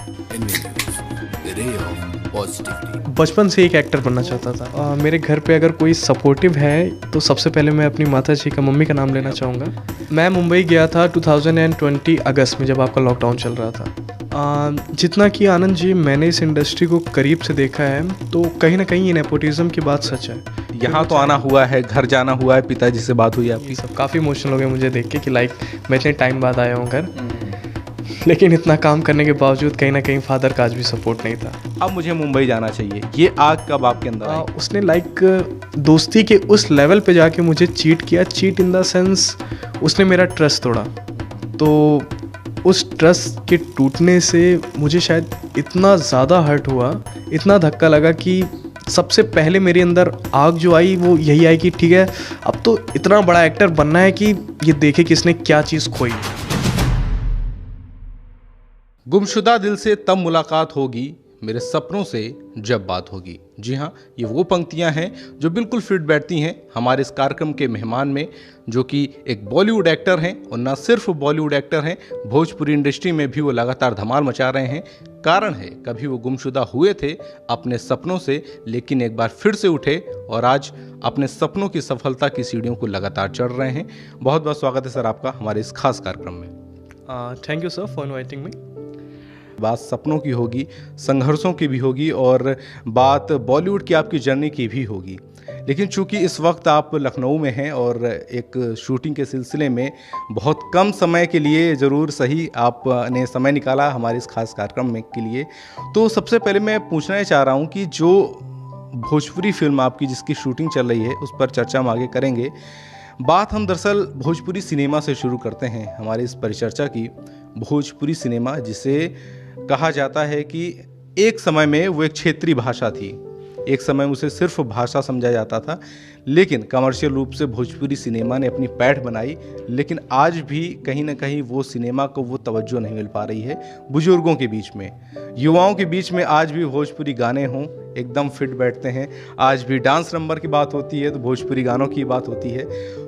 the ray of positivity. बचपन से एक एक्टर बनना चाहता था। मेरे घर पे अगर कोई सपोर्टिव है तो सबसे पहले मैं अपनी माता जी का, मम्मी का नाम लेना चाहूँगा। मैं मुंबई गया था 2020 अगस्त में, जब आपका लॉकडाउन चल रहा था। जितना कि आनंद जी, मैंने इस इंडस्ट्री को करीब से देखा है, तो कहीं ना कहीं ये नेपोटिज्म की बात सच है। यहाँ तो आना हुआ है, घर जाना हुआ है, पिताजी से बात हुई आपकी? ये सब काफ़ी इमोशनल हो गया मुझे देख के कि लाइक मैं इतने टाइम बाद आया हूँ घर, लेकिन इतना काम करने के बावजूद कहीं ना कहीं फादर का आज भी सपोर्ट नहीं था। अब मुझे मुंबई जाना चाहिए, ये आग कब आपके अंदर आई? उसने लाइक दोस्ती के उस लेवल पे जाके मुझे चीट किया। चीट इन द सेंस उसने मेरा ट्रस्ट तोड़ा। तो उस ट्रस्ट के टूटने से मुझे शायद इतना ज़्यादा हर्ट हुआ, इतना धक्का लगा कि सबसे पहले मेरे अंदर आग जो आई वो यही आई कि ठीक है, अब तो इतना बड़ा एक्टर बनना है कि ये देखे कि इसने क्या चीज़ खोई। गुमशुदा दिल से तब मुलाकात होगी, मेरे सपनों से जब बात होगी। जी हाँ, ये वो पंक्तियाँ हैं जो बिल्कुल फिट बैठती हैं हमारे इस कार्यक्रम के मेहमान में, जो कि एक बॉलीवुड एक्टर हैं, और ना सिर्फ बॉलीवुड एक्टर हैं, भोजपुरी इंडस्ट्री में भी वो लगातार धमाल मचा रहे हैं। कारण है, कभी वो गुमशुदा हुए थे अपने सपनों से, लेकिन एक बार फिर से उठे और आज अपने सपनों की सफलता की सीढ़ियों को लगातार चढ़ रहे हैं। बहुत बहुत स्वागत है सर आपका हमारे इस खास कार्यक्रम में। Thank you sir for inviting me. बात सपनों की होगी, संघर्षों की भी होगी, और बात बॉलीवुड की आपकी जर्नी की भी होगी। लेकिन चूंकि इस वक्त आप लखनऊ में हैं और एक शूटिंग के सिलसिले में बहुत कम समय के लिए, ज़रूर सही, आपने समय निकाला हमारे इस खास कार्यक्रम में के लिए, तो सबसे पहले मैं पूछना ही चाह रहा हूँ कि जो भोजपुरी फिल्म आपकी जिसकी शूटिंग चल रही है, उस पर चर्चा हम आगे करेंगे। बात हम दरअसल भोजपुरी सिनेमा से शुरू करते हैं हमारी इस परिचर्चा की। भोजपुरी सिनेमा, जिसे कहा जाता है कि एक समय में वो एक क्षेत्रीय भाषा थी, एक समय उसे सिर्फ भाषा समझा जाता था, लेकिन कमर्शियल रूप से भोजपुरी सिनेमा ने अपनी पैठ बनाई। लेकिन आज भी कहीं ना कहीं वो सिनेमा को वो तवज्जो नहीं मिल पा रही है। बुजुर्गों के बीच में, युवाओं के बीच में आज भी भोजपुरी गाने हों, एकदम फिट बैठते हैं। आज भी डांस नंबर की बात होती है तो भोजपुरी गानों की बात होती है।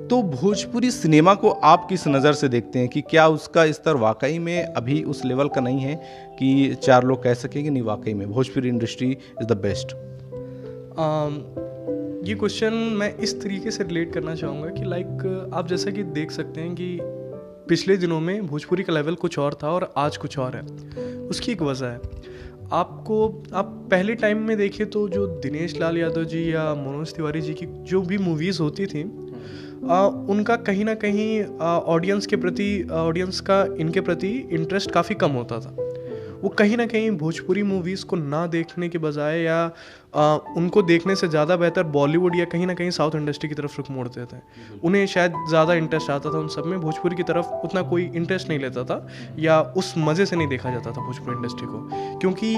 तो भोजपुरी सिनेमा को आप किस नज़र से देखते हैं कि क्या उसका स्तर वाकई में अभी उस लेवल का नहीं है कि चार लोग कह सकें कि नहीं, वाकई में Bhojpuri industry is the best? ये क्वेश्चन मैं इस तरीके से रिलेट करना चाहूँगा कि लाइक आप जैसा कि देख सकते हैं कि पिछले दिनों में भोजपुरी का लेवल कुछ और था और आज कुछ और है। उसकी एक वजह है। आप पहले टाइम में देखें तो जो दिनेश लाल यादव जी या मनोज तिवारी जी की जो भी मूवीज़ होती थी, उनका कहीं ना कहीं ऑडियंस का इनके प्रति इंटरेस्ट काफ़ी कम होता था। वो कहीं ना कहीं भोजपुरी मूवीज़ को ना देखने के बजाय या उनको देखने से ज़्यादा बेहतर बॉलीवुड या कहीं ना कहीं साउथ इंडस्ट्री की तरफ रुख मोड़ते थे। उन्हें शायद ज़्यादा इंटरेस्ट आता था उन सब में, भोजपुरी की तरफ उतना कोई इंटरेस्ट नहीं लेता था या उस मज़े से नहीं देखा जाता था भोजपुरी इंडस्ट्री को। क्योंकि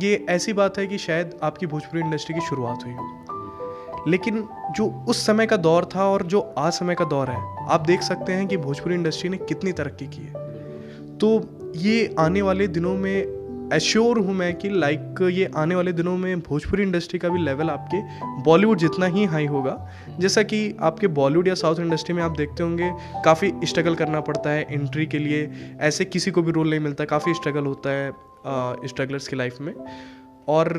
ये ऐसी बात है कि शायद आपकी भोजपुरी इंडस्ट्री की शुरुआत हुई हो, लेकिन जो उस समय का दौर था और जो आज समय का दौर है, आप देख सकते हैं कि भोजपुरी इंडस्ट्री ने कितनी तरक्की की है। तो ये आने वाले दिनों में एश्योर हूँ मैं कि लाइक ये आने वाले दिनों में भोजपुरी इंडस्ट्री का भी लेवल आपके बॉलीवुड जितना ही हाई होगा। जैसा कि आपके बॉलीवुड या साउथ इंडस्ट्री में आप देखते होंगे काफ़ी स्ट्रगल करना पड़ता है एंट्री के लिए, ऐसे किसी को भी रोल नहीं मिलता, काफ़ी स्ट्रगल होता है स्ट्रगलर्स की लाइफ में। और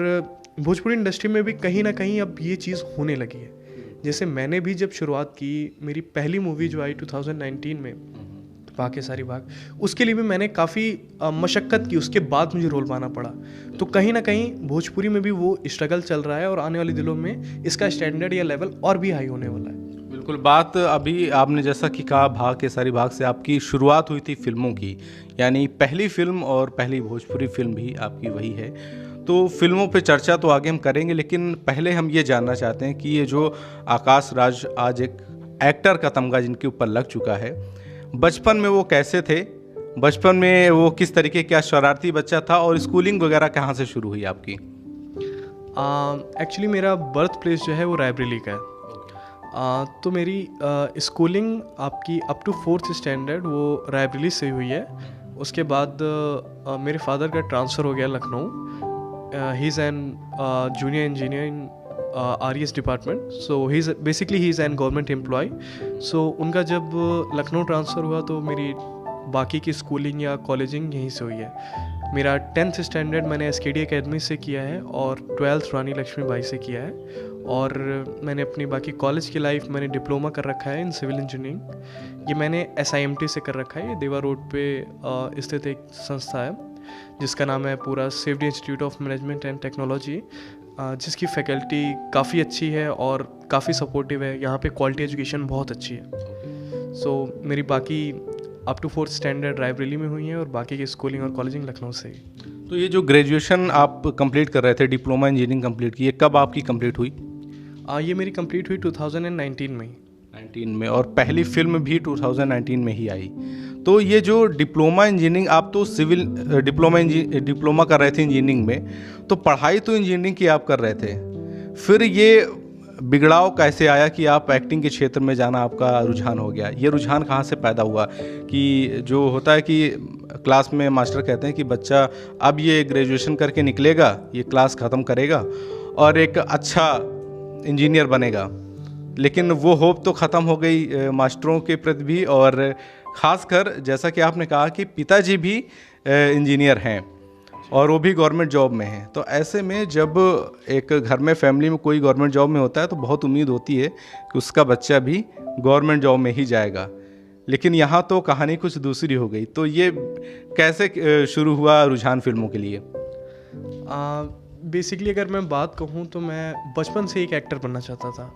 भोजपुरी इंडस्ट्री में भी कहीं ना कहीं अब ये चीज़ होने लगी है। जैसे मैंने भी जब शुरुआत की, मेरी पहली मूवी जो आई 2019 में, बाके सारी बाग, उसके लिए भी मैंने काफ़ी मशक्क़त की, उसके बाद मुझे रोल पाना पड़ा। तो कहीं ना कहीं भोजपुरी में भी वो स्ट्रगल चल रहा है और आने वाले दिनों में इसका स्टैंडर्ड या लेवल और भी हाई होने वाला है। बिल्कुल। बात अभी आपने जैसा कि कहा, भाग के सारी भाग से आपकी शुरुआत हुई थी फिल्मों की, यानी पहली फिल्म और पहली भोजपुरी फिल्म भी आपकी वही है। तो फिल्मों पे चर्चा तो आगे हम करेंगे, लेकिन पहले हम ये जानना चाहते हैं कि ये जो आकाश राज आज एक एक्टर का तमगा जिनके ऊपर लग चुका है, बचपन में वो कैसे थे? बचपन में वो किस तरीके का शरारती बच्चा था और स्कूलिंग वगैरह कहाँ से शुरू हुई आपकी? एक्चुअली मेरा बर्थ प्लेस जो है वो रायबरेली का है। तो मेरी स्कूलिंग आपकी अप टू 4th स्टैंडर्ड वो रायबरेली से हुई है। उसके बाद मेरे फादर का ट्रांसफ़र हो गया Lucknow. He is an junior engineer in RES department, so he is an government employ. सो उनका जब लखनऊ ट्रांसफ़र हुआ तो मेरी बाकी की स्कूलिंग या कॉलेजिंग यहीं से हुई है। मेरा 10th स्टैंडर्ड मैंने SKD एकेडमी से किया है और 12th रानी लक्ष्मीबाई से किया है। और मैंने अपनी बाकी कॉलेज की लाइफ मैंने डिप्लोमा कर रखा है इन सिविल इंजीनियरिंग। ये मैंने SIMT से कर रखा है। ये देवा रोड पे स्थित एक संस्था है जिसका नाम है पूरा safety institute of management and technology, जिसकी फैकल्टी काफ़ी अच्छी है और काफ़ी सपोर्टिव है। यहाँ पे क्वालिटी एजुकेशन बहुत अच्छी है। सो मेरी बाकी up to 4th standard Raebareli में हुई है और बाकी की स्कूलिंग और कॉलेजिंग लखनऊ से ही। तो ये जो ग्रेजुएशन आप कंप्लीट कर रहे थे, डिप्लोमा इंजीनियरिंग कंप्लीट की, ये कब आपकी कंप्लीट हुई? ये मेरी कंप्लीट हुई 2019 में ही। 19 में, और पहली फिल्म भी 2019 में ही आई। तो ये जो डिप्लोमा इंजीनियरिंग, आप तो सिविल डिप्लोमा कर रहे थे इंजीनियरिंग में, तो पढ़ाई तो इंजीनियरिंग की आप कर रहे थे, फिर ये बिगड़ाव कैसे आया कि आप एक्टिंग के क्षेत्र में जाना आपका रुझान हो गया? ये रुझान कहाँ से पैदा हुआ? कि जो होता है कि क्लास में मास्टर कहते हैं कि बच्चा अब ये ग्रेजुएशन करके निकलेगा, ये क्लास ख़त्म करेगा और एक अच्छा इंजीनियर बनेगा, लेकिन वो होप तो ख़त्म हो गई मास्टरों के प्रति भी, और ख़ासकर जैसा कि आपने कहा कि पिताजी भी इंजीनियर हैं और वो भी गवर्नमेंट जॉब में हैं। तो ऐसे में जब एक घर में फैमिली में कोई गवर्नमेंट जॉब में होता है तो बहुत उम्मीद होती है कि उसका बच्चा भी गवर्नमेंट जॉब में ही जाएगा, लेकिन यहाँ तो कहानी कुछ दूसरी हो गई। तो ये कैसे शुरू हुआ रुझान फिल्मों के लिए? बेसिकली अगर मैं बात कहूँ तो मैं बचपन से एक एक्टर बनना चाहता था।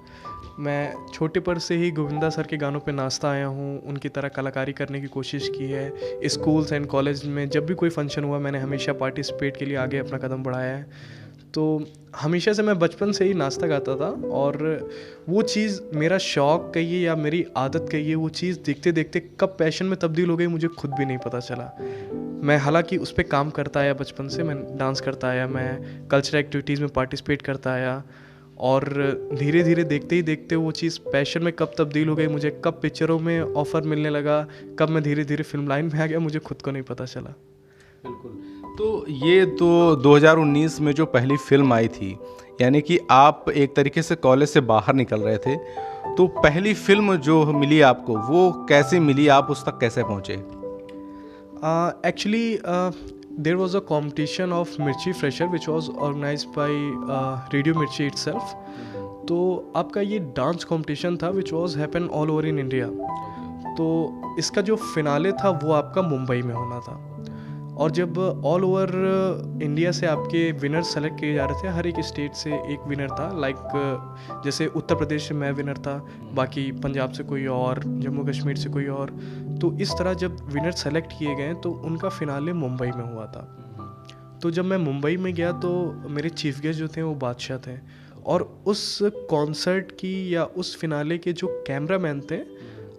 मैं छोटे पर से ही गोविंदा सर के गानों पे नाचता आया हूँ, उनकी तरह कलाकारी करने की कोशिश की है। स्कूल्स एंड कॉलेज में जब भी कोई फंक्शन हुआ मैंने हमेशा पार्टिसिपेट के लिए आगे अपना कदम बढ़ाया है। तो हमेशा से मैं बचपन से ही नाचता गाता था और वो चीज़ मेरा शौक़ कहिए या मेरी आदत कहिए, वो चीज़ देखते देखते कब पैशन में तब्दील हो गई मुझे खुद भी नहीं पता चला। मैं हालांकि उस पर काम करता आया बचपन से, मैं डांस करता आया, मैं कल्चरल एक्टिविटीज़ में पार्टिसिपेट करता आया और धीरे धीरे देखते ही देखते वो चीज़ पैशन में कब तब्दील हो गई, मुझे कब पिक्चरों में ऑफ़र मिलने लगा, कब मैं धीरे धीरे फिल्म लाइन में आ गया, मुझे खुद को नहीं पता चला। बिल्कुल। तो ये तो 2019 में जो पहली फिल्म आई थी, यानी कि आप एक तरीके से कॉलेज से बाहर निकल रहे थे, तो पहली फिल्म जो मिली आपको वो कैसे मिली, आप उस तक कैसे पहुँचे? Actually, there was a competition of Mirchi Fresher which was organized by Radio Mirchi itself. तो आपका ये डांस कंपटीशन था which was happen all over in India. तो इसका जो फिनाले था वो आपका मुंबई में होना था और जब ऑल ओवर इंडिया से आपके विनर सेलेक्ट किए जा रहे थे, हर एक स्टेट से एक विनर था। लाइक जैसे उत्तर प्रदेश से मैं विनर था, बाकी पंजाब से कोई और, जम्मू कश्मीर से कोई और। तो इस तरह जब विनर सेलेक्ट किए गए तो उनका फिनाले मुंबई में हुआ था। तो जब मैं मुंबई में गया तो मेरे चीफ गेस्ट जो थे वो बादशाह थे और उस कॉन्सर्ट की या उस फिनाले के जो कैमरामैन थे,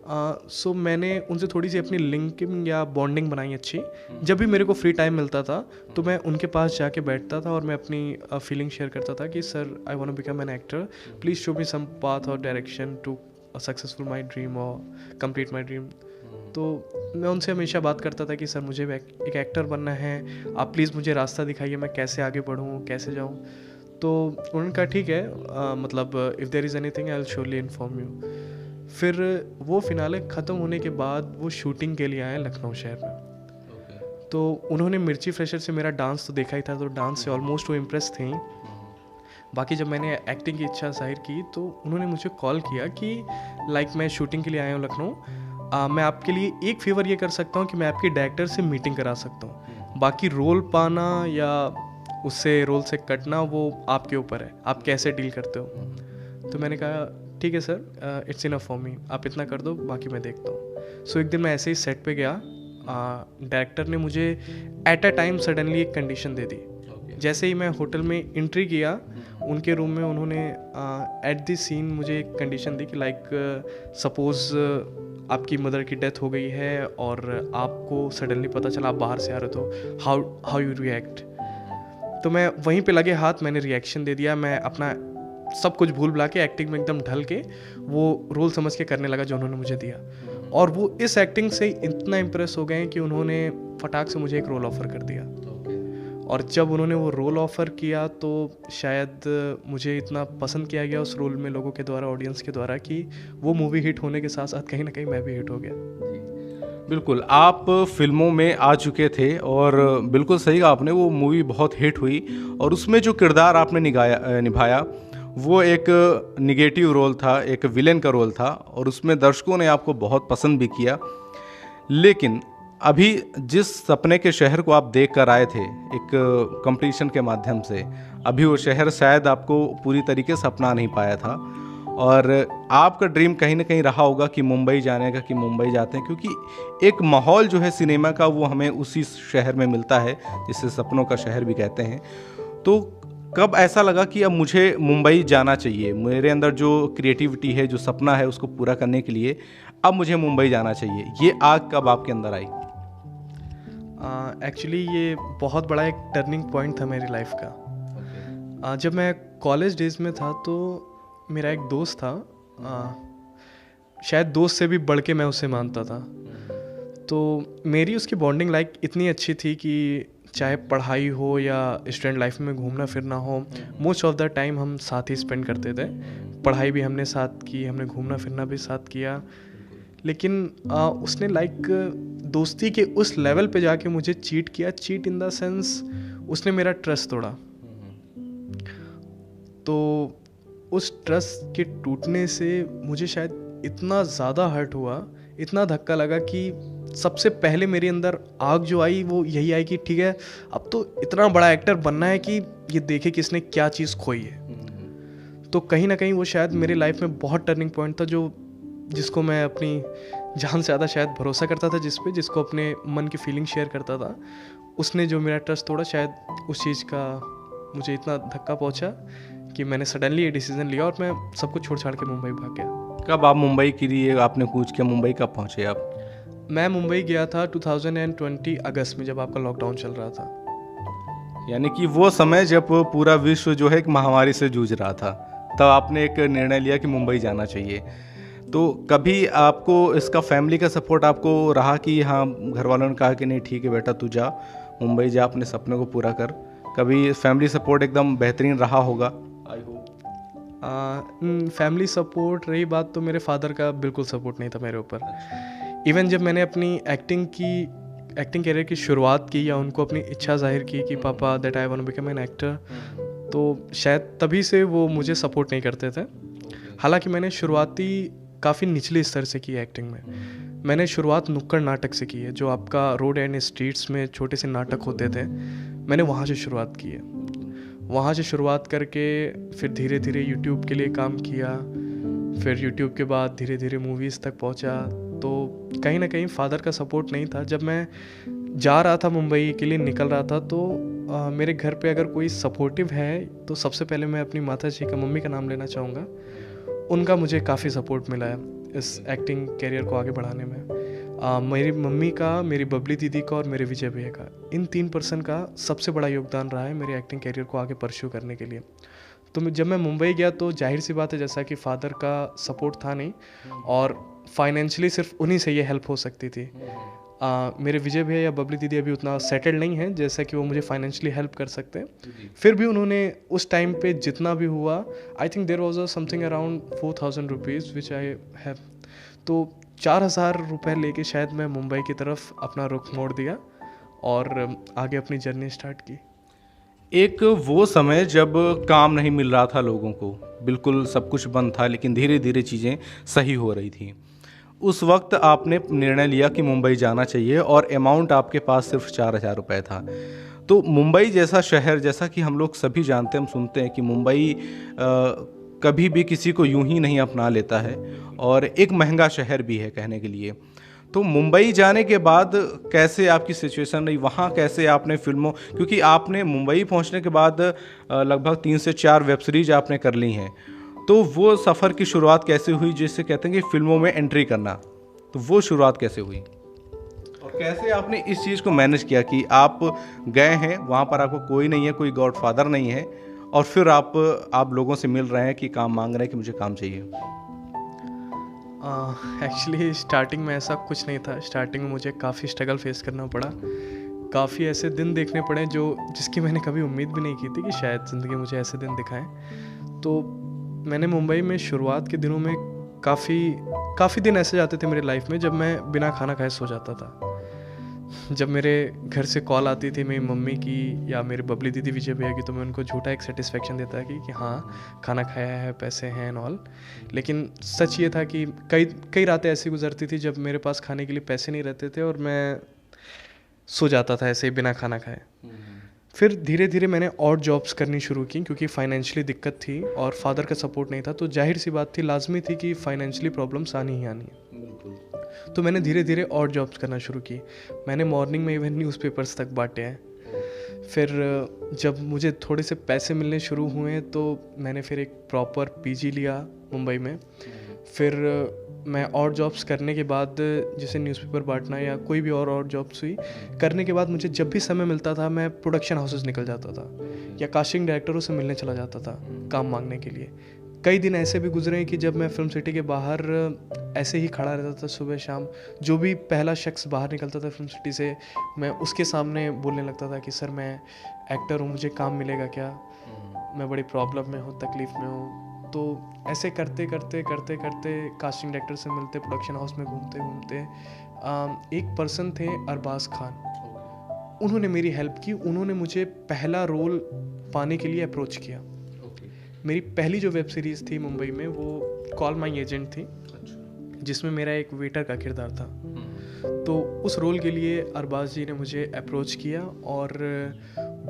सो मैंने उनसे थोड़ी सी अपनी लिंकिंग या बॉन्डिंग बनाई अच्छी। जब भी मेरे को फ्री टाइम मिलता था तो मैं उनके पास जाके बैठता था और मैं अपनी फीलिंग शेयर करता था कि sir I want to become an actor, please show me some path और direction to successful my dream और कंप्लीट माई ड्रीम। तो मैं उनसे हमेशा बात करता था कि सर मुझे एक एक्टर बनना है, आप प्लीज़ मुझे रास्ता दिखाइए, मैं कैसे आगे बढ़ूँ, कैसे जाऊँ। तो उन्होंने कहा ठीक है, मतलब if there is anything I will surely inform you. फिर वो फिनाले ख़त्म होने के बाद वो शूटिंग के लिए आए लखनऊ शहर में। तो उन्होंने मिर्ची फ्रेशर से मेरा डांस तो देखा ही था, तो डांस से ऑलमोस्ट वो इम्प्रेस थी। बाकी जब मैंने एक्टिंग की इच्छा जाहिर की तो उन्होंने मुझे कॉल किया कि लाइक मैं शूटिंग के लिए आया हूँ लखनऊ, मैं आपके लिए एक फेवर ये कर सकता हूँ कि मैं आपके डायरेक्टर से मीटिंग करा सकता हूँ, बाकी रोल पाना या उससे रोल से कटना वो आपके ऊपर है, आप कैसे डील करते हो। तो मैंने कहा ठीक है sir, it's enough for me, आप इतना कर दो, बाकी मैं देखता हूँ। सो एक दिन मैं ऐसे ही सेट पे गया, डायरेक्टर ने मुझे एट अ टाइम सडनली एक कंडीशन दे दी। जैसे ही मैं होटल में एंट्री किया उनके रूम में, उन्होंने एट द सीन मुझे एक कंडीशन दी कि लाइक सपोज़ आपकी मदर की डेथ हो गई है और आपको सडनली पता चला आप बाहर से आ रहे हो, हाउ यू रिएक्ट। तो मैं वहीं पे लगे हाथ मैंने रिएक्शन दे दिया। मैं अपना सब कुछ भूल भुला के एक्टिंग में एकदम ढल के वो रोल समझ के करने लगा जो उन्होंने मुझे दिया, और वो इस एक्टिंग से इतना इम्प्रेस हो गए कि उन्होंने फटाक से मुझे एक रोल ऑफ़र कर दिया। और जब उन्होंने वो रोल ऑफ़र किया तो शायद मुझे इतना पसंद किया गया उस रोल में लोगों के द्वारा, ऑडियंस के द्वारा, कि वो मूवी हिट होने के साथ साथ कहीं ना कहीं मैं भी हिट हो गया। बिल्कुल, आप फ़िल्मों में आ चुके थे और बिल्कुल सही कहा आपने, वो मूवी बहुत हिट हुई और उसमें जो किरदार आपने निभाया, वो एक नेगेटिव रोल था, एक विलेन का रोल था और उसमें दर्शकों ने आपको बहुत पसंद भी किया। लेकिन अभी जिस सपने के शहर को आप देख कर आए थे, एक कंपटीशन के माध्यम से, अभी वो शहर शायद आपको पूरी तरीके से अपना नहीं पाया था और आपका ड्रीम कहीं ना कहीं रहा होगा कि मुंबई जाने का, कि मुंबई जाते हैं, क्योंकि एक माहौल जो है सिनेमा का वो हमें उसी शहर में मिलता है जिसे सपनों का शहर भी कहते हैं। तो कब ऐसा लगा कि अब मुझे मुंबई जाना चाहिए, मेरे अंदर जो क्रिएटिविटी है, जो सपना है, उसको पूरा करने के लिए अब मुझे मुंबई जाना चाहिए, ये आग कब आपके अंदर आई? एक्चुअली ये बहुत बड़ा एक टर्निंग पॉइंट था मेरी लाइफ का। जब मैं कॉलेज डेज में था तो मेरा एक दोस्त था, शायद दोस्त से भी बढ़ के मैं उसे मानता था। तो मेरी उसकी बॉन्डिंग लाइक इतनी अच्छी थी कि चाहे पढ़ाई हो या स्टूडेंट लाइफ में घूमना फिरना हो, मोस्ट ऑफ द टाइम हम साथ ही स्पेंड करते थे। पढ़ाई भी हमने साथ की, हमने घूमना फिरना भी साथ किया। लेकिन उसने लाइक दोस्ती के उस लेवल पे जाके मुझे चीट किया। चीट इन द सेंस उसने मेरा ट्रस्ट तोड़ा। तो उस ट्रस्ट के टूटने से मुझे शायद इतना ज़्यादा हर्ट हुआ, इतना धक्का लगा कि सबसे पहले मेरे अंदर आग जो आई वो यही आई कि ठीक है, अब तो इतना बड़ा एक्टर बनना है कि ये देखे कि इसने क्या चीज़ खोई है। तो कहीं ना कहीं वो शायद मेरी लाइफ में बहुत टर्निंग पॉइंट था, जिसको मैं अपनी जान से ज़्यादा शायद भरोसा करता था, जिसको अपने मन की फीलिंग शेयर करता था। उसने जो मेरा ट्रस्ट तोड़ा, शायद उस चीज़ का मुझे इतना धक्का पहुंचा कि मैंने सडनली ये डिसीज़न लिया और मैं सब कुछ छोड़ छाड़ के मुंबई भाग गया। कब आप मुंबई के लिए आपने कूच किया, मुंबई कब पहुंचे आप? मैं मुंबई गया था 2020 अगस्त में, जब आपका लॉकडाउन चल रहा था। यानी कि वो समय जब पूरा विश्व जो है एक महामारी से जूझ रहा था, तब आपने एक निर्णय लिया कि मुंबई जाना चाहिए। तो कभी आपको इसका फैमिली का सपोर्ट आपको रहा कि हाँ, घर वालों ने कहा कि नहीं ठीक है बेटा तू जा, मुंबई जा, अपने सपने को पूरा कर? कभी फैमिली सपोर्ट एकदम बेहतरीन रहा होगा? I hope. फैमिली सपोर्ट रही बात, तो मेरे फादर का बिल्कुल सपोर्ट नहीं था मेरे ऊपर। इवन जब मैंने अपनी एक्टिंग करियर की शुरुआत की या उनको अपनी इच्छा जाहिर की कि पापा that I want to become an actor, तो शायद तभी से वो मुझे सपोर्ट नहीं करते थे। हालांकि मैंने शुरुआती काफ़ी निचले स्तर से की एक्टिंग में। मैंने शुरुआत नुक्कड़ नाटक से की है, जो आपका रोड एंड स्ट्रीट्स में छोटे से नाटक होते थे, मैंने वहाँ से शुरुआत की है। वहाँ से शुरुआत करके फिर धीरे धीरे यूट्यूब के लिए काम किया, फिर यूट्यूब के बाद धीरे धीरे मूवीज़ तक पहुँचा। तो कहीं ना कहीं फादर का सपोर्ट नहीं था। जब मैं जा रहा था मुंबई के लिए, निकल रहा था, तो मेरे घर पे अगर कोई सपोर्टिव है तो सबसे पहले मैं अपनी माता जी का, मम्मी का नाम लेना चाहूँगा। उनका मुझे काफ़ी सपोर्ट मिला है इस एक्टिंग करियर को आगे बढ़ाने में। मेरी मम्मी का, मेरी बबली दीदी का और मेरे विजय भैया का, इन 3 पर्सन का सबसे बड़ा योगदान रहा है मेरे एक्टिंग करियर को आगे परस्यू करने के लिए। तो जब मैं मुंबई गया तो जाहिर सी बात है, जैसा कि फादर का सपोर्ट था नहीं और फाइनेंशियली सिर्फ उन्हीं से ये हेल्प हो सकती थी। मेरे विजय भैया या बबली दीदी अभी उतना सेटल्ड नहीं है जैसा कि वो मुझे फाइनेंशियली हेल्प कर सकते हैं। फिर भी उन्होंने उस टाइम पे जितना भी हुआ, I think there was something around 4000 rupees which I have, तो 4000 रुपये लेके शायद मैं मुंबई की तरफ अपना रुख मोड़ दिया और आगे अपनी जर्नी स्टार्ट की। एक वो समय जब काम नहीं मिल रहा था लोगों को, बिल्कुल सब कुछ बंद था, लेकिन धीरे धीरे चीज़ें सही हो रही थी। उस वक्त आपने निर्णय लिया कि मुंबई जाना चाहिए और अमाउंट आपके पास सिर्फ 4000 रुपये था। तो मुंबई जैसा शहर, जैसा कि हम लोग सभी जानते हैं, हम सुनते हैं कि मुंबई कभी भी किसी को यूं ही नहीं अपना लेता है और एक महंगा शहर भी है कहने के लिए। तो मुंबई जाने के बाद कैसे आपकी सिचुएशन रही वहाँ? कैसे आपने फिल्मों, क्योंकि आपने मुंबई पहुँचने के बाद लगभग 3 से 4 वेब सीरीज आपने कर ली हैं, तो वो सफ़र की शुरुआत कैसे हुई, जिससे कहते हैं कि फिल्मों में एंट्री करना, तो वो शुरुआत कैसे हुई और कैसे आपने इस चीज़ को मैनेज किया कि आप गए हैं वहाँ पर, आपको कोई नहीं है, कोई गॉडफादर नहीं है, और फिर आप लोगों से मिल रहे हैं कि काम मांग रहे हैं कि मुझे काम चाहिए? एक्चुअली स्टार्टिंग में ऐसा कुछ नहीं था। स्टार्टिंग में मुझे काफ़ी स्ट्रगल फेस करना पड़ा, काफ़ी ऐसे दिन देखने पड़े जिसकी मैंने कभी उम्मीद भी नहीं की थी कि शायद ज़िंदगी मुझे ऐसे दिन दिखाएं। तो मैंने मुंबई में शुरुआत के दिनों में काफ़ी दिन ऐसे जाते थे मेरे लाइफ में जब मैं बिना खाना खाए सो जाता था। जब मेरे घर से कॉल आती थी मेरी मम्मी की या मेरे बबली दीदी विजय भैया की, तो मैं उनको झूठा एक सेटिस्फेक्शन देता कि हाँ खाना खाया है, पैसे हैं एंड ऑल। लेकिन सच ये था कि कई रातें ऐसी गुजरती थी जब मेरे पास खाने के लिए पैसे नहीं रहते थे और मैं सो जाता था ऐसे ही बिना खाना खाए। फिर धीरे धीरे मैंने और जॉब्स करनी शुरू की क्योंकि फाइनेंशियली दिक्कत थी और फादर का सपोर्ट नहीं था, तो जाहिर सी बात थी, लाजमी थी कि फाइनेंशियली प्रॉब्लम्स आनी ही आनी है। तो मैंने धीरे धीरे और जॉब्स करना शुरू की। मैंने मॉर्निंग में इवन न्यूज़पेपर्स तक बांटे हैं। फिर जब मुझे थोड़े से पैसे मिलने शुरू हुए तो मैंने फिर एक प्रॉपर पीजी लिया मुंबई में। फिर मैं और जॉब्स करने के बाद, जैसे न्यूज़पेपर बांटना या कोई भी और जॉब्स हुई, करने के बाद मुझे जब भी समय मिलता था मैं प्रोडक्शन हाउसेस निकल जाता था या कास्टिंग डायरेक्टरों से मिलने चला जाता था काम मांगने के लिए। कई दिन ऐसे भी गुजरे कि जब मैं फिल्म सिटी के बाहर ऐसे ही खड़ा रहता था सुबह शाम, जो भी पहला शख्स बाहर निकलता था फिल्म सिटी से, मैं उसके सामने बोलने लगता था कि सर मैं एक्टर हूँ, मुझे काम मिलेगा क्या, मैं बड़ी प्रॉब्लम में हूँ, तकलीफ़ में हूँ। तो ऐसे करते करते कास्टिंग डायरेक्टर से मिलते, प्रोडक्शन हाउस में घूमते घूमते एक पर्सन थे अरबाज खान, उन्होंने मेरी हेल्प की। उन्होंने मुझे पहला रोल पाने के लिए अप्रोच किया। मेरी पहली जो वेब सीरीज़ थी मुंबई में वो कॉल माई एजेंट थी, जिसमें मेरा एक वेटर का किरदार था। तो उस रोल के लिए अरबाज जी ने मुझे अप्रोच किया और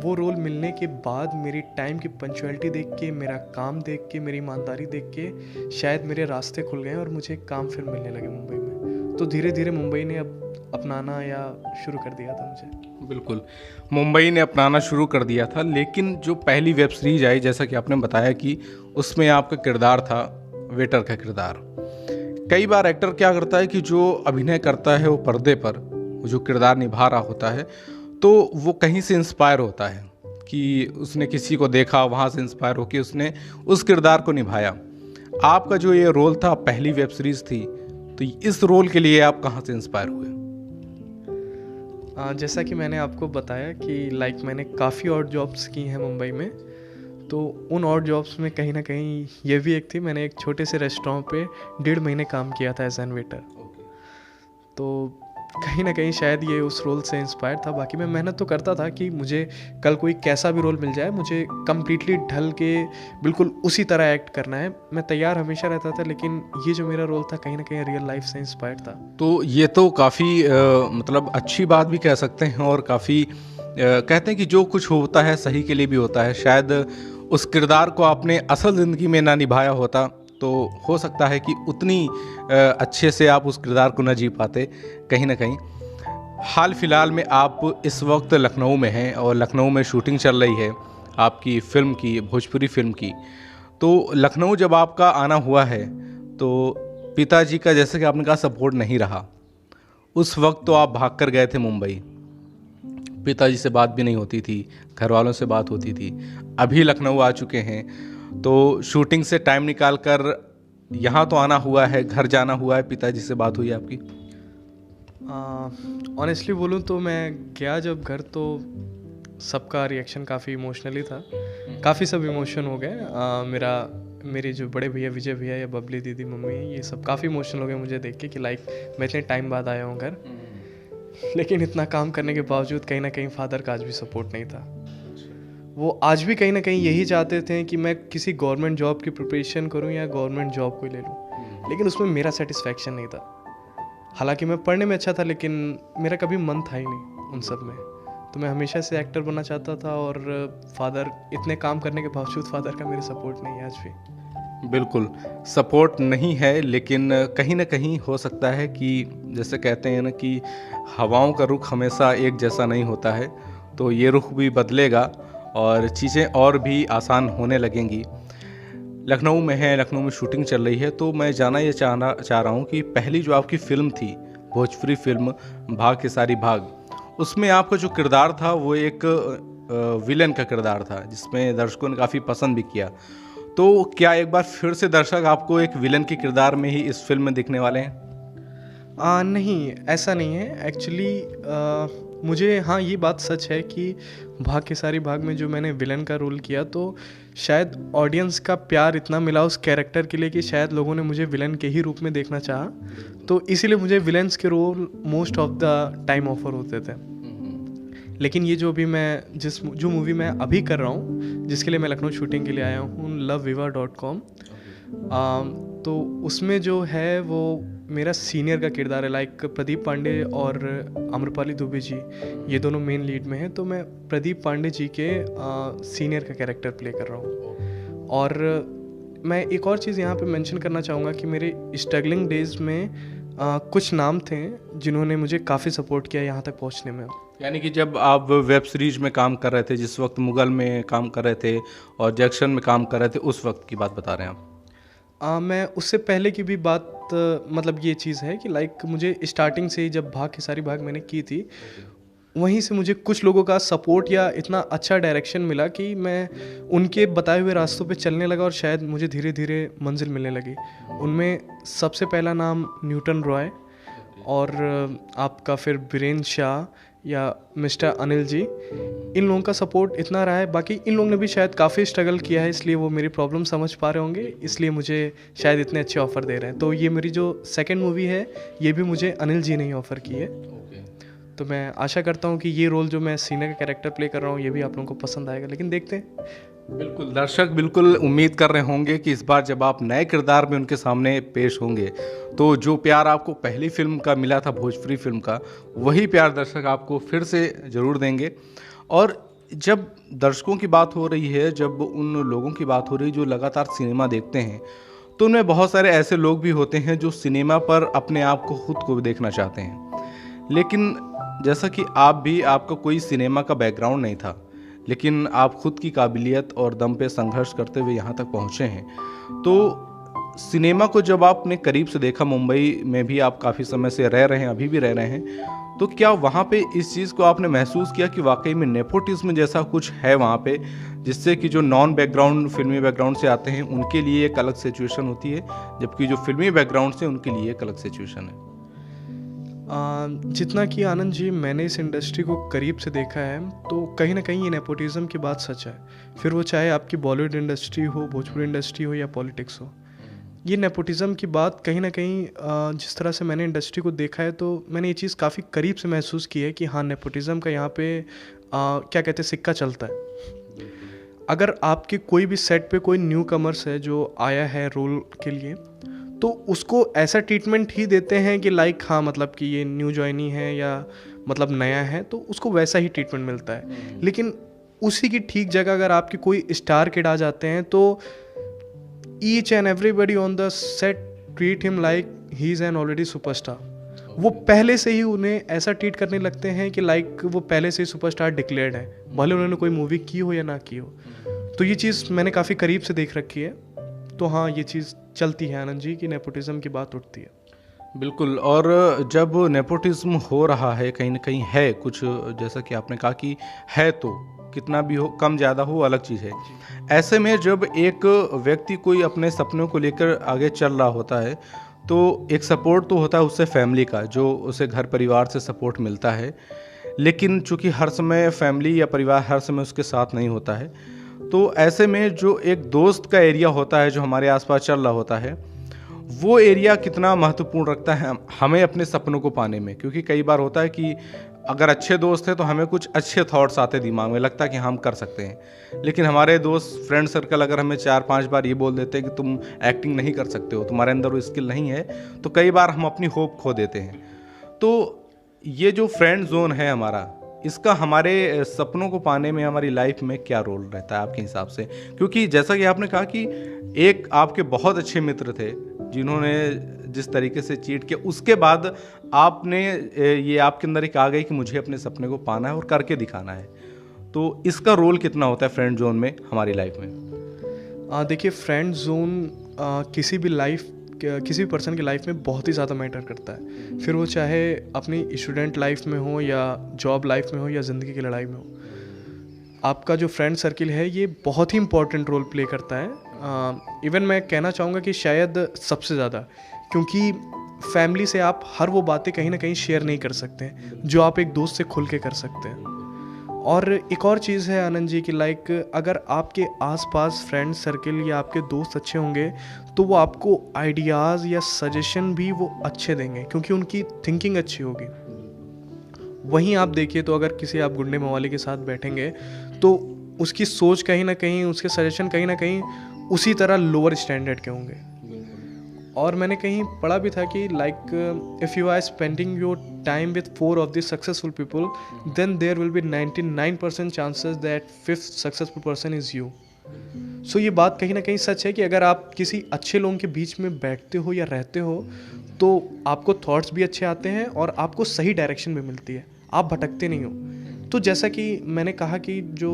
वो रोल मिलने के बाद मेरी टाइम की पंक्चुअलिटी देख के, मेरा काम देख के, मेरी ईमानदारी देख के शायद मेरे रास्ते खुल गए और मुझे काम फिर मिलने लगे मुंबई में। तो धीरे धीरे मुंबई ने अब अपनाना या शुरू कर दिया था मुझे। बिल्कुल, मुंबई ने अपनाना शुरू कर दिया था। लेकिन जो पहली वेब सीरीज आई, जैसा कि आपने बताया कि उसमें आपका किरदार था वेटर का किरदार। कई बार एक्टर क्या करता है कि जो अभिनय करता है वो पर्दे पर जो किरदार निभा रहा होता है, तो वो कहीं से इंस्पायर होता है कि उसने किसी को देखा, वहाँ से इंस्पायर होकर उसने उस किरदार को निभाया। आपका जो ये रोल था, पहली वेब सीरीज़ थी, तो इस रोल के लिए आप कहाँ से इंस्पायर हुए? जैसा कि मैंने आपको बताया कि मैंने काफ़ी और जॉब्स की हैं मुंबई में, तो उन और जॉब्स में कहीं ना कहीं ये भी एक थी। मैंने एक छोटे से रेस्टोरेंट पे 1.5 महीने काम किया था एज एन वेटर। तो कहीं ना कहीं शायद ये उस रोल से इंस्पायर था। बाकी मैं मेहनत तो करता था कि मुझे कल कोई कैसा भी रोल मिल जाए, मुझे कम्प्लीटली ढल के बिल्कुल उसी तरह एक्ट करना है, मैं तैयार हमेशा रहता था। लेकिन ये जो मेरा रोल था कहीं ना कहीं रियल लाइफ से इंस्पायर्ड था। तो ये तो काफ़ी मतलब अच्छी बात भी कह सकते हैं और काफ़ी कहते हैं कि जो कुछ होता है सही के लिए भी होता है। शायद उस किरदार को आपने असल ज़िंदगी में ना निभाया होता तो हो सकता है कि उतनी अच्छे से आप उस किरदार को न जी पाते कहीं ना कहीं। हाल फिलहाल में आप इस वक्त लखनऊ में हैं और लखनऊ में शूटिंग चल रही है आपकी फ़िल्म की, भोजपुरी फ़िल्म की। तो लखनऊ जब आपका आना हुआ है तो पिताजी का, जैसे कि आपने कहा, सपोर्ट नहीं रहा। उस वक्त तो आप भाग कर गए थे मुंबई, पिताजी से बात भी नहीं होती थी, घर वालों से बात होती थी। अभी लखनऊ आ चुके हैं तो शूटिंग से टाइम निकाल कर यहाँ तो आना हुआ है, घर जाना हुआ है, पिताजी से बात हुई आपकी? ऑनेस्टली बोलूँ तो मैं गया जब घर, तो सबका रिएक्शन काफ़ी इमोशनली था। काफ़ी सब इमोशन हो गए। मेरे जो बड़े भैया विजय भैया या बबली दीदी, मम्मी, ये सब काफ़ी इमोशनल हो गए मुझे देख के कि मैं इतने टाइम बाद आया हूँ घर। लेकिन इतना काम करने के बावजूद कहीं ना कहीं फादर का आज भी सपोर्ट नहीं था। वो आज भी कहीं ना कहीं यही चाहते थे कि मैं किसी गवर्नमेंट जॉब की प्रिपरेशन करूं या गवर्नमेंट जॉब को ले लूं, लेकिन उसमें मेरा सेटिस्फैक्शन नहीं था। हालांकि मैं पढ़ने में अच्छा था लेकिन मेरा कभी मन था ही नहीं उन सब में। तो मैं हमेशा से एक्टर बनना चाहता था और फादर, इतने काम करने के बावजूद फादर का मेरे सपोर्ट नहीं है आज भी। बिल्कुल सपोर्ट नहीं है, लेकिन कहीं ना कहीं हो सकता है कि जैसे कहते हैं ना कि हवाओं का रुख हमेशा एक जैसा नहीं होता है, तो ये रुख भी बदलेगा और चीज़ें और भी आसान होने लगेंगी। लखनऊ में है, लखनऊ में शूटिंग चल रही है, तो मैं जानना ये चाह रहा हूँ कि पहली जो आपकी फ़िल्म थी, भोजपुरी फ़िल्म भाग के सारी भाग, उसमें आपका जो किरदार था वो एक विलन का किरदार था जिसमें दर्शकों ने काफ़ी पसंद भी किया। तो क्या एक बार फिर से दर्शक आपको एक विलन के किरदार में ही इस फिल्म में दिखने वाले हैं? नहीं, ऐसा नहीं है। एक्चुअली मुझे हाँ ये बात सच है कि भाग के सारी भाग में जो मैंने विलन का रोल किया तो शायद ऑडियंस का प्यार इतना मिला उस कैरेक्टर के लिए कि शायद लोगों ने मुझे विलन के ही रूप में देखना चाहा, तो इसीलिए मुझे विलन्स के role most of the time offer होते थे। लेकिन ये जो जो मूवी मैं अभी कर रहा हूँ, जिसके लिए मैं लखनऊ शूटिंग के लिए आया हूँ, loveviva.com, तो उसमें जो है वो मेरा सीनियर का किरदार है। लाइक प्रदीप पांडे और आम्रपाली दुबे जी ये दोनों मेन लीड में हैं, तो मैं प्रदीप पांडे जी के सीनियर का कैरेक्टर प्ले कर रहा हूँ। और मैं एक और चीज़ यहाँ पे मेंशन करना चाहूँगा कि मेरे स्ट्रगलिंग डेज में कुछ नाम थे जिन्होंने मुझे काफ़ी सपोर्ट किया यहाँ तक पहुँचने में। यानी कि जब आप वेब सीरीज में काम कर रहे थे, जिस वक्त मुगल में काम कर रहे थे और जैक्शन में काम कर रहे थे, उस वक्त की बात बता रहे हैं आप? मैं उससे पहले की भी बात मतलब ये चीज़ है कि लाइक मुझे स्टार्टिंग से ही जब भाग के सारी भाग मैंने की थी, वहीं से मुझे कुछ लोगों का सपोर्ट या इतना अच्छा डायरेक्शन मिला कि मैं उनके बताए हुए रास्तों पे चलने लगा और शायद मुझे धीरे धीरे मंजिल मिलने लगी। उनमें सबसे पहला नाम न्यूटन रॉय और आपका फिर बीरेन शाह या मिस्टर अनिल जी, इन लोगों का सपोर्ट इतना रहा है। बाकी इन लोगों ने भी शायद काफ़ी स्ट्रगल किया है, इसलिए वो मेरी प्रॉब्लम समझ पा रहे होंगे, इसलिए मुझे शायद इतने अच्छे ऑफ़र दे रहे हैं। तो ये मेरी जो सेकंड मूवी है ये भी मुझे अनिल जी ने ही ऑफ़र की है। तो मैं आशा करता हूँ कि ये रोल जो मैं सीनियर का कैरेक्टर प्ले कर रहा हूँ ये भी आप लोगों को पसंद आएगा, लेकिन देखते हैं। बिल्कुल, दर्शक बिल्कुल उम्मीद कर रहे होंगे कि इस बार जब आप नए किरदार में उनके सामने पेश होंगे तो जो प्यार आपको पहली फिल्म का मिला था, भोजपुरी फिल्म का, वही प्यार दर्शक आपको फिर से ज़रूर देंगे। और जब दर्शकों की बात हो रही है, जब उन लोगों की बात हो रही है जो लगातार सिनेमा देखते हैं, तो उनमें बहुत सारे ऐसे लोग भी होते हैं जो सिनेमा पर अपने आप को खुद को देखना चाहते हैं। लेकिन जैसा कि आपका कोई सिनेमा का बैकग्राउंड नहीं था, लेकिन आप खुद की काबिलियत और दम पे संघर्ष करते हुए यहाँ तक पहुँचे हैं। तो सिनेमा को जब आपने करीब से देखा, मुंबई में भी आप काफ़ी समय से रह रहे हैं, अभी भी रह रहे हैं, तो क्या वहाँ पे इस चीज़ को आपने महसूस किया कि वाकई में नेपोटिज्म जैसा कुछ है वहाँ पे, जिससे कि जो नॉन बैकग्राउंड, फिल्मी बैकग्राउंड से आते हैं उनके लिए एक अलग सिचुएशन होती है, जबकि जो फिल्मी बैकग्राउंड से उनके लिए एक अलग सिचुएशन है? जितना कि आनंद जी मैंने इस इंडस्ट्री को करीब से देखा है, तो कहीं ना कहीं ये नेपोटिज्म की बात सच है। फिर वो चाहे आपकी बॉलीवुड इंडस्ट्री हो, भोजपुरी इंडस्ट्री हो या पॉलिटिक्स हो, ये नेपोटिज्म की बात कहीं ना कहीं जिस तरह से मैंने इंडस्ट्री को देखा है, तो मैंने ये चीज़ काफ़ी करीब से महसूस की है कि हाँ, नेपोटिज्म का यहाँ पे क्या कहते हैं, सिक्का चलता है। अगर आपके कोई भी सेट पे कोई न्यू कमर्स है जो आया है रोल के लिए, तो उसको ऐसा ट्रीटमेंट ही देते हैं कि लाइक हाँ, मतलब कि ये न्यू ज्वाइनी है या मतलब नया है, तो उसको वैसा ही ट्रीटमेंट मिलता है। लेकिन उसी की ठीक जगह अगर आपके कोई स्टार किड आ जाते हैं, तो each and everybody on the set treat him like he is N already superstar. वो पहले से ही उन्हें ऐसा ट्रीट करने लगते हैं कि लाइक वो पहले से ही सुपरस्टार डिक्लेयर्ड है, भले उन्होंने कोई मूवी की हो या ना की हो। तो ये चीज़ मैंने काफ़ी करीब से देख रखी है। तो हाँ, ये चीज़ चलती है आनंद जी कि नेपोटिज्म की बात उठती है। बिल्कुल। और जब नेपोटिज्म हो रहा है, कहीं ना कहीं है कुछ, जैसा कि आपने कहा कि है, तो कितना भी हो, कम ज़्यादा हो, अलग चीज़ है। ऐसे में जब एक व्यक्ति कोई अपने सपनों को लेकर आगे चल रहा होता है, तो एक सपोर्ट तो होता है उससे फैमिली का, जो उसे घर परिवार से सपोर्ट मिलता है। लेकिन चूँकि हर समय फैमिली या परिवार हर समय उसके साथ नहीं होता है, तो ऐसे में जो एक दोस्त का एरिया होता है जो हमारे आसपास चल रहा होता है, वो एरिया कितना महत्वपूर्ण रखता है हमें अपने सपनों को पाने में। क्योंकि कई बार होता है कि अगर अच्छे दोस्त हैं तो हमें कुछ अच्छे थॉट्स आते दिमाग में, लगता है कि हम कर सकते हैं। लेकिन हमारे दोस्त, फ्रेंड सर्कल अगर हमें 4-5 बार ये बोल देते हैं कि तुम एक्टिंग नहीं कर सकते हो, तुम्हारे अंदर वो स्किल नहीं है, तो कई बार हम अपनी होप खो देते हैं। तो ये जो फ्रेंड जोन है हमारा, इसका हमारे सपनों को पाने में, हमारी लाइफ में क्या रोल रहता है आपके हिसाब से? क्योंकि जैसा कि आपने कहा कि एक आपके बहुत अच्छे मित्र थे जिन्होंने जिस तरीके से चीट किया, उसके बाद आपने ये आपके अंदर एक आ गई कि मुझे अपने सपने को पाना है और करके दिखाना है। तो इसका रोल कितना होता है फ्रेंड जोन में हमारी लाइफ में? देखिए, फ्रेंड जोन किसी भी पर्सन की लाइफ में बहुत ही ज़्यादा मैटर करता है। फिर वो चाहे अपनी स्टूडेंट लाइफ में हो या जॉब लाइफ में हो या ज़िंदगी की लड़ाई में हो, आपका जो फ्रेंड सर्किल है ये बहुत ही इंपॉर्टेंट रोल प्ले करता है। इवन मैं कहना चाहूँगा कि शायद सबसे ज़्यादा, क्योंकि फैमिली से आप हर वो बातें कहीं ना कहीं शेयर नहीं कर सकते हैं जो आप एक दोस्त से खुल के कर सकते हैं। और एक और चीज़ है आनंद जी की लाइक अगर आपके आसपास फ्रेंड सर्कल या आपके दोस्त अच्छे होंगे तो वो आपको आइडियाज़ या सजेशन भी वो अच्छे देंगे क्योंकि उनकी थिंकिंग अच्छी होगी। वहीं आप देखिए तो अगर किसी आप गुंडे मवाली के साथ बैठेंगे तो उसकी सोच कहीं ना कहीं, उसके सजेशन कहीं ना कहीं उसी तरह लोअर स्टैंडर्ड के होंगे। और मैंने कहीं पढ़ा भी था कि like if you are spending your time with 4 of the successful people then there will be 99% chances that 5th successful person is you. So ये बात कहीं ना कहीं सच है कि अगर आप किसी अच्छे लोगों के बीच में बैठते हो या रहते हो तो आपको थॉट्स भी अच्छे आते हैं और आपको सही डायरेक्शन भी मिलती है, आप भटकते नहीं हो। तो जैसा कि मैंने कहा कि जो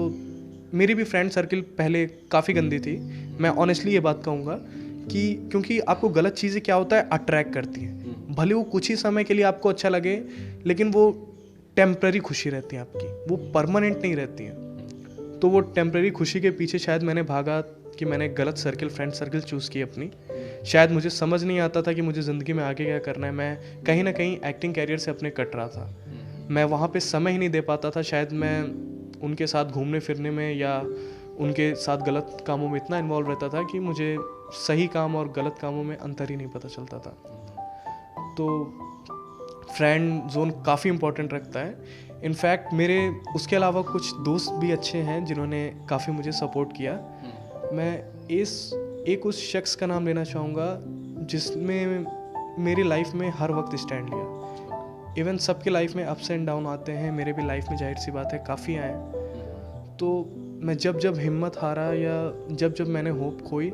मेरी भी फ्रेंड सर्किल पहले काफ़ी गंदी थी, मैं ऑनेस्टली ये बात कहूँगा कि क्योंकि आपको गलत चीज़ें क्या होता है अट्रैक्ट करती हैं, भले वो कुछ ही समय के लिए आपको अच्छा लगे लेकिन वो टेम्पररी खुशी रहती है आपकी, वो परमानेंट नहीं रहती हैं। तो वो टेम्पररी खुशी के पीछे शायद मैंने भागा कि मैंने गलत सर्किल, फ्रेंड सर्किल चूज़ की अपनी। शायद मुझे समझ नहीं आता था कि मुझे ज़िंदगी में आगे क्या करना है। मैं कहीं ना कहीं एक्टिंग कैरियर से अपने कट रहा था, मैं वहाँ पे समय ही नहीं दे पाता था। शायद मैं उनके साथ घूमने फिरने में या उनके साथ गलत कामों में इतना इन्वॉल्व रहता था कि मुझे सही काम और गलत कामों में अंतर ही नहीं पता चलता था। तो फ्रेंड जोन काफ़ी इम्पोर्टेंट रखता है। इनफैक्ट मेरे उसके अलावा कुछ दोस्त भी अच्छे हैं जिन्होंने काफ़ी मुझे सपोर्ट किया। मैं एक उस शख्स का नाम लेना चाहूँगा जिसने मेरी लाइफ में हर वक्त स्टैंड लिया। इवन सबके लाइफ में अप्स एंड डाउन आते हैं, मेरे भी लाइफ में जाहिर सी बात है काफ़ी आए। तो मैं जब हिम्मत हारा या जब मैंने होप खोई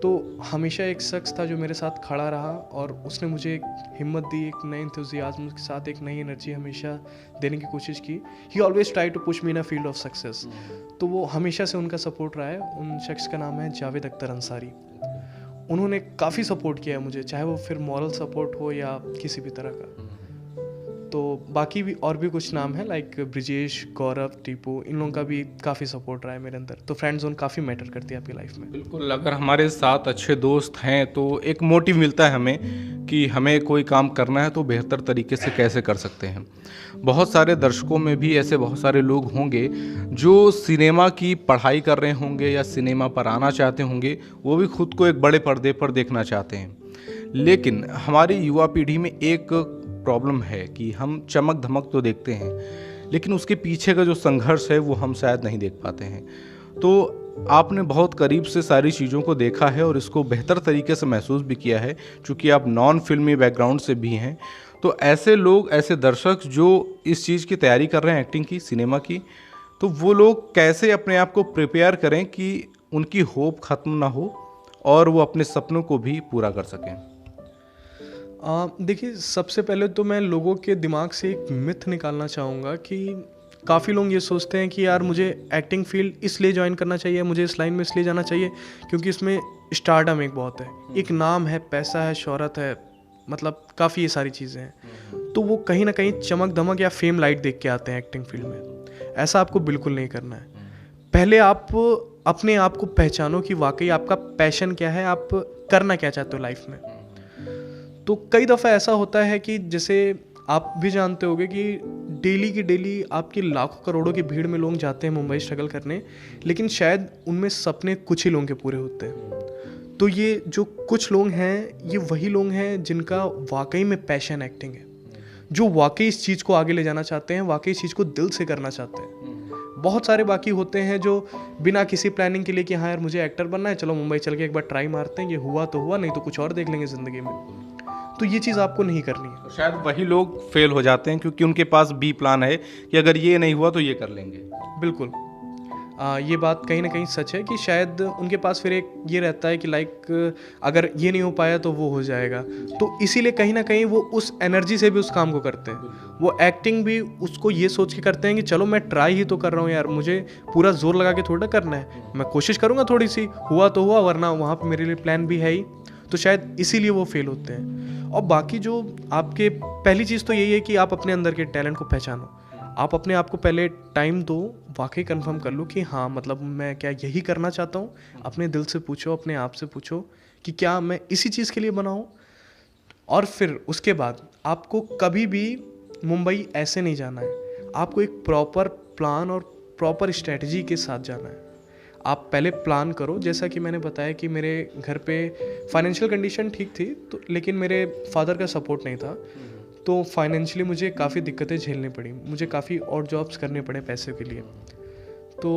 तो हमेशा एक शख्स था जो मेरे साथ खड़ा रहा और उसने मुझे एक हिम्मत दी, एक नई इंथुजियाज्म के साथ एक नई एनर्जी हमेशा देने की कोशिश की। He always try to push me in a field of success. तो वो हमेशा से उनका सपोर्ट रहा है। उन शख्स का नाम है जावेद अख्तर अंसारी। उन्होंने काफ़ी सपोर्ट किया है मुझे, चाहे वो फिर मॉरल सपोर्ट हो या किसी भी तरह का। तो बाकी भी और भी कुछ नाम है लाइक ब्रिजेश, गौरव, टीपू, इन लोगों का भी काफ़ी सपोर्ट रहा है मेरे अंदर। तो फ्रेंड जोन काफ़ी मैटर करती है आपकी लाइफ में। बिल्कुल, अगर हमारे साथ अच्छे दोस्त हैं तो एक मोटिव मिलता है हमें कि हमें कोई काम करना है तो बेहतर तरीके से कैसे कर सकते हैं। बहुत सारे दर्शकों में भी ऐसे बहुत सारे लोग होंगे जो सिनेमा की पढ़ाई कर रहे होंगे या सिनेमा पर आना चाहते होंगे, वो भी खुद को एक बड़े पर्दे पर देखना चाहते हैं। लेकिन हमारी युवा पीढ़ी में एक प्रॉब्लम है कि हम चमक धमक तो देखते हैं लेकिन उसके पीछे का जो संघर्ष है वो हम शायद नहीं देख पाते हैं। तो आपने बहुत करीब से सारी चीज़ों को देखा है और इसको बेहतर तरीके से महसूस भी किया है, चूँकि आप नॉन फिल्मी बैकग्राउंड से भी हैं। तो ऐसे लोग, ऐसे दर्शक जो इस चीज़ की तैयारी कर रहे हैं एक्टिंग की, सिनेमा की, तो वो लोग कैसे अपने आप को प्रिपेयर करें कि उनकी होप ख़त्म ना हो और वो अपने सपनों को भी पूरा कर सकें? देखिए, सबसे पहले तो मैं लोगों के दिमाग से एक मिथ निकालना चाहूँगा कि काफ़ी लोग ये सोचते हैं कि यार मुझे एक्टिंग फील्ड इसलिए ज्वाइन करना चाहिए, मुझे इस लाइन में इसलिए जाना चाहिए क्योंकि इसमें स्टारडम एक बहुत है, एक नाम है, पैसा है, शोहरत है, मतलब काफ़ी ये सारी चीज़ें हैं। तो वो कहीं ना कहीं चमक धमक या फेम लाइट देख के आते हैं एक्टिंग फील्ड में। ऐसा आपको बिल्कुल नहीं करना है। पहले आप अपने आप को पहचानो कि वाकई आपका पैशन क्या है, आप करना क्या चाहते हो लाइफ में। तो कई दफ़ा ऐसा होता है कि जैसे आप भी जानते होंगे कि डेली की डेली आपकी लाखों करोड़ों की भीड़ में लोग जाते हैं मुंबई स्ट्रगल करने, लेकिन शायद उनमें सपने कुछ ही लोगों के पूरे होते हैं। तो ये जो कुछ लोग हैं, ये वही लोग हैं जिनका वाकई में पैशन एक्टिंग है, जो वाकई इस चीज़ को आगे ले जाना चाहते हैं, वाकई इस चीज़ को दिल से करना चाहते हैं। बहुत सारे बाकी होते हैं जो बिना किसी प्लानिंग के लिए कि हाँ यार मुझे एक्टर बनना है, चलो मुंबई चल के एक बार ट्राई मारते हैं, ये हुआ तो हुआ, नहीं तो कुछ और देख लेंगे ज़िंदगी में। तो ये चीज़ आपको नहीं करनी है। शायद वही लोग फेल हो जाते हैं क्योंकि उनके पास बी प्लान है कि अगर ये नहीं हुआ तो ये कर लेंगे। बिल्कुल, ये बात कहीं ना कहीं सच है कि शायद उनके पास फिर एक ये रहता है कि लाइक अगर ये नहीं हो पाया तो वो हो जाएगा। तो इसीलिए कहीं ना कहीं वो उस एनर्जी से भी उस काम को करते हैं। वो एक्टिंग भी उसको ये सोच के करते हैं कि चलो मैं ट्राई ही तो कर रहा हूँ यार, मुझे पूरा जोर लगा के थोड़ा करना है, मैं कोशिश करूँगा थोड़ी सी, हुआ तो हुआ, वरना वहाँ पर मेरे लिए प्लान भी है ही। तो शायद इसीलिए वो फेल होते हैं। और बाकी जो आपके, पहली चीज़ तो यही है कि आप अपने अंदर के टैलेंट को पहचानो। आप अपने आप को पहले टाइम दो, वाकई कंफर्म कर लो कि हाँ मतलब मैं क्या यही करना चाहता हूँ। अपने दिल से पूछो, अपने आप से पूछो कि क्या मैं इसी चीज़ के लिए बना हूँ। और फिर उसके बाद आपको कभी भी मुंबई ऐसे नहीं जाना है, आपको एक प्रॉपर प्लान और प्रॉपर स्ट्रेटजी के साथ जाना है। आप पहले प्लान करो, जैसा कि मैंने बताया कि मेरे घर पे फाइनेंशियल कंडीशन ठीक थी, तो लेकिन मेरे फादर का सपोर्ट नहीं था, तो फाइनेंशियली मुझे काफ़ी दिक्कतें झेलनी पड़ी, मुझे काफ़ी और जॉब्स करने पड़े पैसे के लिए। तो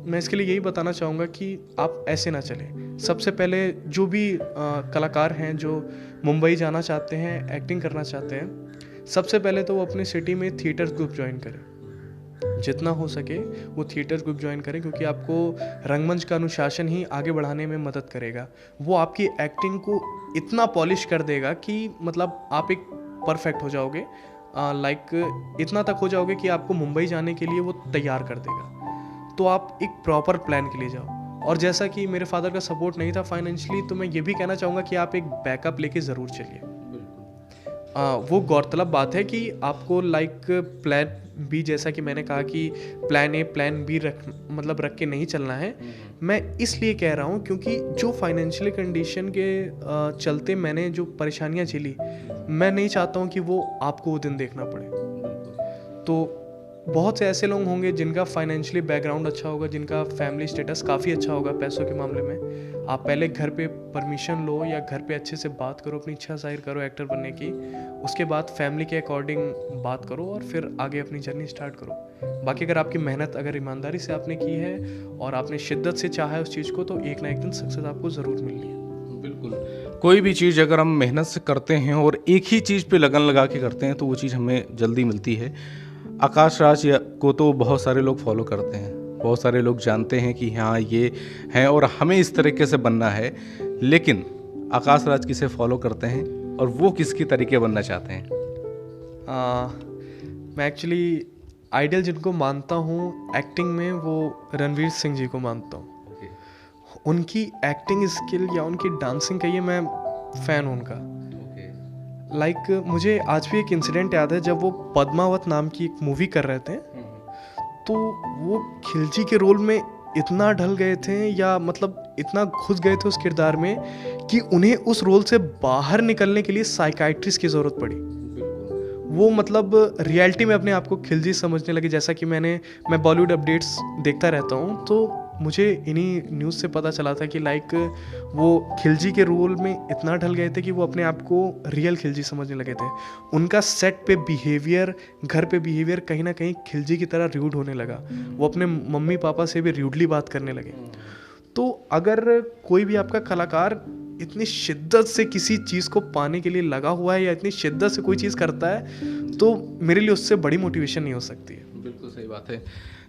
मैं इसके लिए यही बताना चाहूँगा कि आप ऐसे ना चलें। सबसे पहले जो भी कलाकार हैं जो मुंबई जाना चाहते हैं, एक्टिंग करना चाहते हैं, सबसे पहले तो वो अपनी सिटी में थिएटर ग्रुप ज्वाइन करें। जितना हो सके वो थिएटर ग्रुप ज्वाइन करें, क्योंकि आपको रंगमंच का अनुशासन ही आगे बढ़ाने में मदद करेगा। वो आपकी एक्टिंग को इतना पॉलिश कर देगा कि मतलब आप एक परफेक्ट हो जाओगे, लाइक इतना तक हो जाओगे कि आपको मुंबई जाने के लिए वो तैयार कर देगा। तो आप एक प्रॉपर प्लान के लिए जाओ। और जैसा कि मेरे फादर का सपोर्ट नहीं था फाइनेंशियली, तो मैं ये भी कहना चाहूँगा कि आप एक बैकअप लेके ज़रूर चलिए। वो गौरतलब बात है कि आपको लाइक प्लान बी, जैसा कि मैंने कहा कि प्लान ए प्लान बी रख के नहीं चलना है। मैं इसलिए कह रहा हूँ क्योंकि जो फाइनेंशियल कंडीशन के चलते मैंने जो परेशानियाँ झेली, मैं नहीं चाहता हूँ कि वो आपको वो दिन देखना पड़े। तो बहुत से ऐसे लोग होंगे जिनका फाइनेंशियली बैकग्राउंड अच्छा होगा, जिनका फैमिली स्टेटस काफ़ी अच्छा होगा पैसों के मामले में। आप पहले घर पे परमिशन लो या घर पे अच्छे से बात करो, अपनी इच्छा जाहिर करो एक्टर बनने की। उसके बाद फैमिली के अकॉर्डिंग बात करो और फिर आगे अपनी जर्नी स्टार्ट करो। बाकी अगर आपकी मेहनत अगर ईमानदारी से आपने की है और आपने शिद्दत से चाहा है उस चीज़ को, तो एक ना एक दिन सक्सेस आपको ज़रूर मिलनी है। बिल्कुल, कोई भी चीज़ अगर हम मेहनत से करते हैं और एक ही चीज़ पे लगन लगा के करते हैं तो वो चीज़ हमें जल्दी मिलती है। आकाश राज को तो बहुत सारे लोग फॉलो करते हैं, बहुत सारे लोग जानते हैं कि हाँ ये हैं और हमें इस तरीके से बनना है, लेकिन आकाश राज किसे फॉलो करते हैं और वो किसकी तरीके बनना चाहते हैं? मैं एक्चुअली आइडल जिनको मानता हूँ एक्टिंग में, वो रणवीर सिंह जी को मानता हूँ। उनकी एक्टिंग स्किल या उनकी डांसिंग कहिए, मैं फ़ैन हूँ उनका। लाइक मुझे आज भी एक इंसिडेंट याद है, जब वो पद्मावत नाम की एक मूवी कर रहे थे, तो वो खिलजी के रोल में इतना ढल गए थे या मतलब इतना घुस गए थे उस किरदार में कि उन्हें उस रोल से बाहर निकलने के लिए साइकाइट्रिस्ट की ज़रूरत पड़ी। वो मतलब रियलिटी में अपने आप को खिलजी समझने लगे। जैसा कि मैं बॉलीवुड अपडेट्स देखता रहता हूँ, तो मुझे इन्हीं न्यूज़ से पता चला था कि लाइक वो खिलजी के रोल में इतना ढल गए थे कि वो अपने आप को रियल खिलजी समझने लगे थे। उनका सेट पे बिहेवियर, घर पे बिहेवियर कहीं ना कहीं खिलजी की तरह र्यूड होने लगा। वो अपने मम्मी पापा से भी र्यूडली बात करने लगे। तो अगर कोई भी आपका कलाकार इतनी शिद्दत से किसी चीज़ को पाने के लिए लगा हुआ है या इतनी शिद्दत से कोई चीज़ करता है, तो मेरे लिए उससे बड़ी मोटिवेशन नहीं हो सकती है। बिल्कुल सही बात है।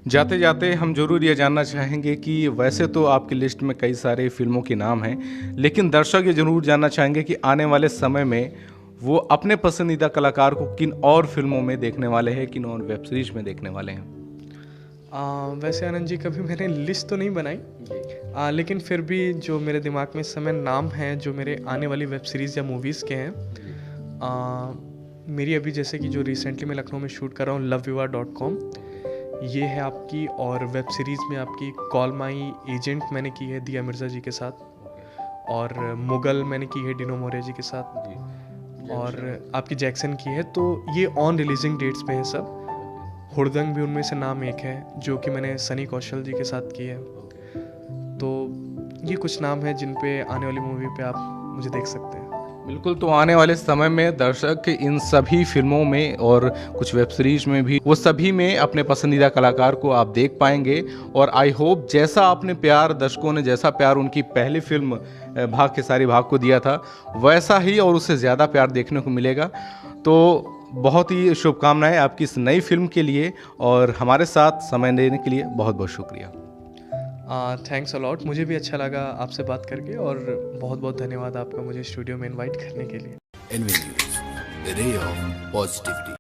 जाते जाते हम जरूर ये जानना चाहेंगे कि वैसे तो आपकी लिस्ट में कई सारे फिल्मों के नाम हैं, लेकिन दर्शक ये जरूर जानना चाहेंगे कि आने वाले समय में वो अपने पसंदीदा कलाकार को किन और फिल्मों में देखने वाले हैं, किन और वेब सीरीज में देखने वाले हैं? वैसे आनंद जी, कभी मैंने लिस्ट तो नहीं बनाई, लेकिन फिर भी जो मेरे दिमाग में इस समय नाम हैं जो मेरे आने वाली वेब सीरीज़ या मूवीज़ के हैं, मेरी अभी जैसे कि जो रिसेंटली मैं लखनऊ में शूट कर रहा हूँ, loveviva.com, ये है आपकी। और वेब सीरीज़ में आपकी कॉल माई एजेंट मैंने की है दिया मिर्ज़ा जी के साथ, और मुगल मैंने की है डिनो मोरे जी के साथ, और आपकी जैक्सन की है। तो ये ऑन रिलीजिंग डेट्स पे हैं सब। हुड़दंग भी उनमें से नाम एक है, जो कि मैंने सनी कौशल जी के साथ की है। तो ये कुछ नाम है जिन पे आने वाली मूवी पे आप मुझे देख सकते हैं। बिल्कुल, तो आने वाले समय में दर्शक इन सभी फिल्मों में और कुछ वेब सीरीज में भी, वो सभी में अपने पसंदीदा कलाकार को आप देख पाएंगे। और आई होप जैसा आपने प्यार, दर्शकों ने जैसा प्यार उनकी पहली फिल्म भाग खेसारी भाग को दिया था, वैसा ही और उससे ज़्यादा प्यार देखने को मिलेगा। तो बहुत ही शुभकामनाएं आपकी इस नई फिल्म के लिए, और हमारे साथ समय देने के लिए बहुत बहुत शुक्रिया। थैंक्स अलॉट, मुझे भी अच्छा लगा आपसे बात करके, और बहुत बहुत धन्यवाद आपका मुझे स्टूडियो में इनवाइट करने के लिए। NV News, the ray of positivity.